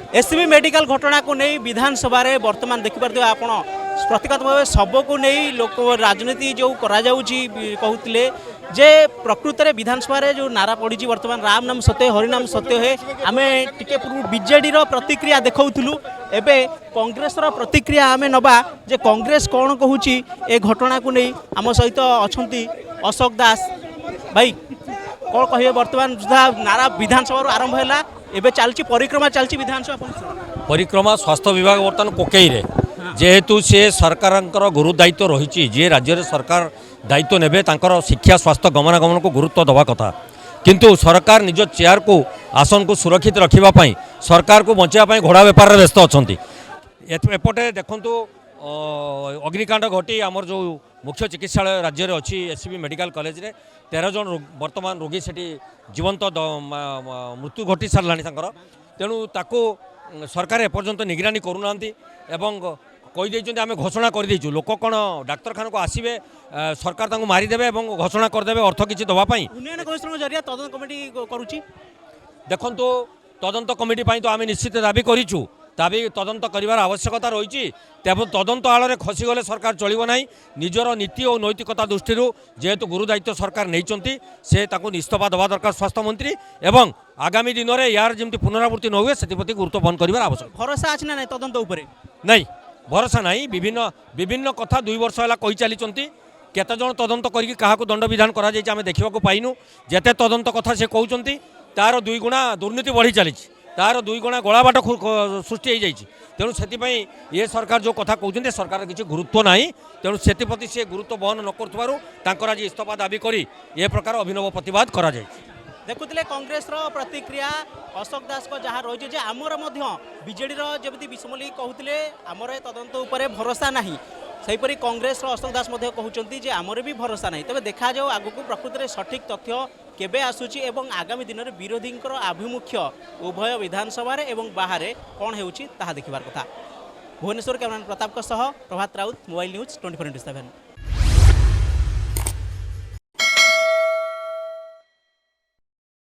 SCB medical घटना को नहीं विधानसभा रे वर्तमान देखिपारे आप प्रतिगत भाव सब को नहीं लोक राजनीति जो कहते जे प्रकृत में विधानसभा रे जो नारा पड़ी वर्तमान राम नाम सत्य हरिनाम सत्य है आम टे बीजेडी प्रतिक्रिया देखुलु एबे कांग्रेस प्रतिक्रिया आम नबा जे कांग्रेस कौन कहूँ ए घटना को नहीं आम सहित अच्छा अशोक दास भाई कौन कहे वर्तमान सुधा नारा विधानसभा आरंभ है एबे चलती परिक्रमा चलती विधानसभा परिक्रमा स्वास्थ्य विभाग बर्तमान कोकई रे जेहेतु सी सरकार गुरु दायित्व रही जी राज्य सरकार दायित्व नेबे तांकर शिक्षा स्वास्थ्य गमनागमन को गुरुत्व दवा कथा किंतु सरकार निज चेयर को आसन को सुरक्षित रखापी सरकार को बचाई घोड़ा बेपार व्यस्त अच्छा एपटे देखु अग्निकांड घटी आमर जो मुख्य चिकित्सालय राज्य में अच्छी एससीबी मेडिकल कॉलेज रे 13 जन वर्तमान रोगी से जीवंत मृत्यु घटी सारा तेणु ताको सरकार एपर्यंत निगरानी करूना कहीदे आम घोषणा करदेचु लोक कौन डाक्तखाना को आसवे सरकार मारिदेवे घोषणा करदे अर्थ किसी दवापाई उन्नयन कमिशन जरिया तदंत कमिटी करुच्ची देखु तदंत कमिटी तो आम निश्चित दाबी करूँ दाबी तदंत करार आवश्यकता रही तदंत आड़ खसीगले सरकार चलो ना निजर नीति और नैतिकता दृष्टि जेहेतु गुरु दायित्व सरकार नहीं से इस्तफा दवा दरकार स्वास्थ्य मंत्री एवं आगामी दिन में यार जमी पुनरावृत्ति न हुए से गुरुत्व बंद कर आवश्यक भरोसा अच्छी ना तदंत नहीं भरोसा नहीं विभिन्न कथा 2 वर्ष है कही चली केते जन तदंत करके क्या दंड विधान करें देखा पाइनु जिते तदंत कथा से कहते तार 2 गुणा दुर्नीति बढ़ी चली तार 2 गुणा गलाबाट सृष्टि हो जाए तेणु से ये सरकार जो कथा कहते सरकार किसी गुरुत्व ना तेणु से सी गुरुत्व बहन न कर आज इस्तफा दाबी कर ये प्रकार अभिनव प्रतिवाद करा देखुले कांग्रेस प्रतिक्रिया अशोक दास को जहाँ रही आमर बीजेडी जमी विषमली कहते आमर तदंत उपर भरोसा ना सेहीपरि कांग्रेस अशोक दास कहते जे आमर भी भरोसा ना तेज देखा जाऊ आगक प्रकृत में सठिक तथ्य केबे आसूची एवं आगामी दिन में विरोधी आभिमुख्य उभय विधानसभा एवं बाहर कौन होता देखिबार कथा। भुवनेश्वर कैमरामैन प्रताप प्रभात राउत मोबाइल न्यूज 24/7।